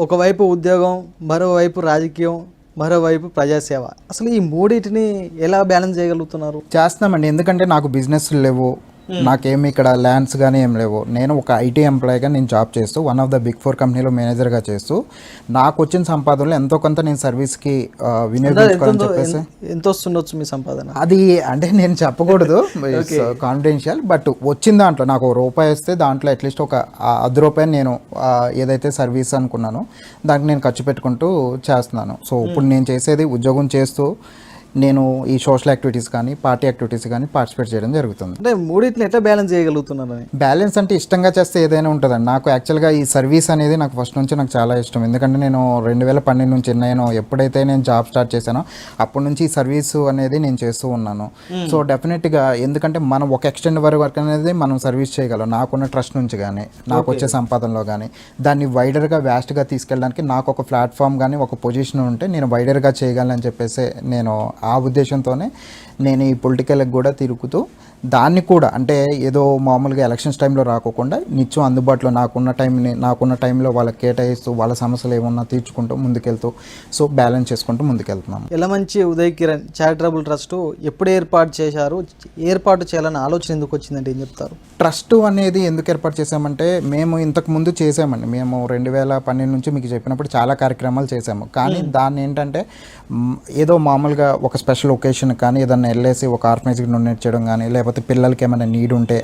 ఒకవైపు ఉద్యోగం, మరోవైపు రాజకీయం, మరోవైపు ప్రజాసేవ. అసలు ఈ మూడింటిని ఎలా బ్యాలెన్స్ చేయగలుగుతున్నారు? చేస్తున్నామండి. ఎందుకంటే నాకు బిజినెస్ లేవు, నాకేమి ఇక్కడ ల్యాండ్స్ కానీ ఏం లేవు. నేను ఒక ఐటీ ఎంప్లాయీగా నేను జాబ్ చేస్తూ వన్ ఆఫ్ ద బిగ్ 4 కంపెనీలో మేనేజర్గా చేస్తూ నాకు వచ్చిన సంపాదనలో ఎంతో కొంత నేను సర్వీస్కి వినియోగించుకోవాలని చెప్పేసి. ఎంత వస్తుండొచ్చు మీ సంపాదన? అది అంటే నేను చెప్పకూడదు, కాన్ఫిడెన్షియల్. బట్ వచ్చిన దాంట్లో నాకు ₹1 వస్తే దాంట్లో అట్లీస్ట్ ఒక ₹10 నేను ఏదైతే సర్వీస్ అనుకున్నానో దానికి నేను ఖర్చు పెట్టుకుంటూ చేస్తున్నాను. సో ఇప్పుడు నేను చేసేది ఉద్యోగం చేస్తూ నేను ఈ సోషల్ యాక్టివిటీస్ కానీ పార్టీ యాక్టివిటీస్ కానీ పార్టిసిపేట్ చేయడం జరుగుతుంది. అంటే మూడింటిని ఎట్లా బ్యాలెన్స్ చేయగలుగుతున్నారు? బ్యాలెన్స్ అంటే ఇష్టంగా చేస్తే ఏదైనా ఉంటుందండి. నాకు యాక్చువల్గా ఈ సర్వీస్ అనేది నాకు ఫస్ట్ నుంచి నాకు చాలా ఇష్టం. ఎందుకంటే నేను 2012 నుంచి నేను ఎప్పుడైతే నేను జాబ్ స్టార్ట్ చేశానో అప్పటి నుంచి ఈ సర్వీస్ అనేది నేను చేస్తూ ఉన్నాను. సో డెఫినెట్గా ఎందుకంటే మనం ఒక ఎక్స్టెండ్ వరకు అనేది మనం సర్వీస్ చేయగలం. నాకున్న ట్రస్ట్ నుంచి కానీ నాకు వచ్చే సంపాదనలో కానీ దాన్ని వైడర్గా వ్యాస్ట్గా తీసుకెళ్ళడానికి నాకు ఒక ప్లాట్ఫామ్ కానీ ఒక పొజిషన్ ఉంటే నేను వైడర్గా చేయగలను చెప్పేసి నేను ఆ ఉద్దేశంతోనే నేను ఈ పొలిటికల్కి కూడా తిరుగుతూ దాన్ని కూడా అంటే ఏదో మామూలుగా ఎలక్షన్స్ టైంలో రాకోకుండా నిత్యం అందుబాటులో నాకున్న టైంలో వాళ్ళకి కేటాయిస్తూ వాళ్ళ సమస్యలు ఏమన్నా తీర్చుకుంటూ ముందుకెళ్తూ సో బ్యాలెన్స్ చేసుకుంటూ ముందుకెళ్తున్నాము. యలమంచి ఉదయ్ కిరణ్ చారిటబుల్ ట్రస్ట్ ఎప్పుడు ఏర్పాటు చేశారు? ఏర్పాటు చేయాలని ఆలోచన ఎందుకు వచ్చిందంటే ఏం చెప్తారు? ట్రస్ట్ అనేది ఎందుకు ఏర్పాటు చేశామంటే మేము ఇంతకు ముందు చేసామండి. మేము 2012 నుంచి మీకు చెప్పినప్పుడు చాలా కార్యక్రమాలు చేసాము. కానీ దాన్ని ఏంటంటే ఏదో మామూలుగా ఒక స్పెషల్ ఒకేషన్ కానీ ఏదన్నా వెళ్ళేసి ఒక ఆర్గనైజ్కి డొనేట్ చేయడం కానీ లేకపోతే పిల్లలకి ఏమైనా నీడ్ ఉంటే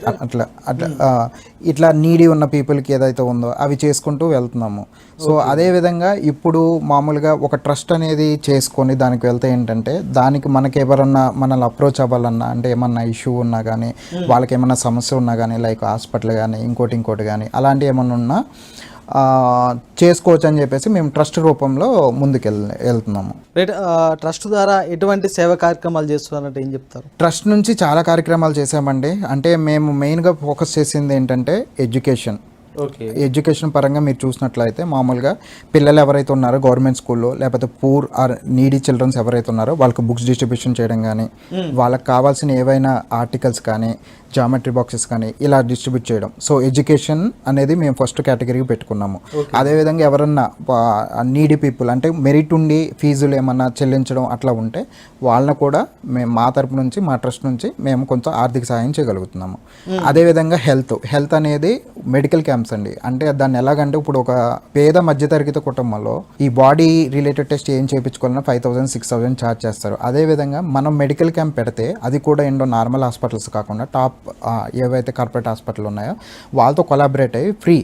ఇట్లా నీడీ ఉన్న పీపుల్కి ఏదైతే ఉందో అవి చేసుకుంటూ వెళ్తున్నాము. సో అదేవిధంగా ఇప్పుడు మామూలుగా ఒక ట్రస్ట్ అనేది చేసుకొని దానికి వెళ్తే ఏంటంటే దానికి మనకి ఎవరన్నా మనల్ని అప్రోచ్ అవ్వాలన్నా అంటే ఏమన్నా ఇష్యూ ఉన్నా కానీ వాళ్ళకి ఏమన్నా సమస్య ఉన్నా కానీ లైక్ హాస్పిటల్ కానీ ఇంకోటి కానీ అలాంటివి ఏమన్నా ఉన్నా చేసుకోవచ్చు అని చెప్పేసి మేము ట్రస్ట్ రూపంలో ముందుకు వెళ్తున్నాము. ట్రస్ట్ ద్వారా ఎటువంటి సేవా కార్యక్రమాలు చేస్తున్నారంటే ఏం చెప్తారు? ట్రస్ట్ నుంచి చాలా కార్యక్రమాలు చేసామండి. అంటే మేము మెయిన్గా ఫోకస్ చేసింది ఏంటంటే ఎడ్యుకేషన్ పరంగా మీరు చూసినట్లయితే మామూలుగా పిల్లలు ఎవరైతే ఉన్నారో గవర్నమెంట్ స్కూల్లో లేకపోతే పూర్ ఆర్ నీడీ చిల్డ్రన్స్ ఎవరైతే ఉన్నారో వాళ్ళకి బుక్స్ డిస్ట్రిబ్యూషన్ చేయడం కానీ వాళ్ళకి కావాల్సిన ఏవైనా ఆర్టికల్స్ కానీ జామెట్రీ బాక్సెస్ కానీ ఇలా డిస్ట్రిబ్యూట్ చేయడం. సో ఎడ్యుకేషన్ అనేది మేము ఫస్ట్ కేటగిరీకి పెట్టుకున్నాము. అదేవిధంగా ఎవరన్నా నీడీ పీపుల్ అంటే మెరిట్ ఉండి ఫీజులు ఏమన్నా చెల్లించడం అట్లా ఉంటే వాళ్ళని కూడా మేము మా తరపు నుంచి మా ట్రస్ట్ నుంచి మేము కొంత ఆర్థిక సహాయం చేయగలుగుతున్నాము. అదేవిధంగా హెల్త్ అనేది మెడికల్ క్యాంప్స్ అండి. అంటే దాన్ని ఎలాగంటే ఇప్పుడు ఒక పేద మధ్యతరగతి కుటుంబంలో ఈ బాడీ రిలేటెడ్ టెస్ట్ ఏం చేయించుకోవాలన్నా 5,000 6,000 ఛార్జ్ చేస్తారు. అదేవిధంగా మనం మెడికల్ క్యాంప్ పెడితే అది కూడా ఏంటో నార్మల్ హాస్పిటల్స్ కాకుండా టాప్ ఏవైతే కార్పొరేట్ హాస్పిటల్ ఉన్నాయో వాళ్ళతో కొలాబరేట్ అయ్యి ఫ్రీ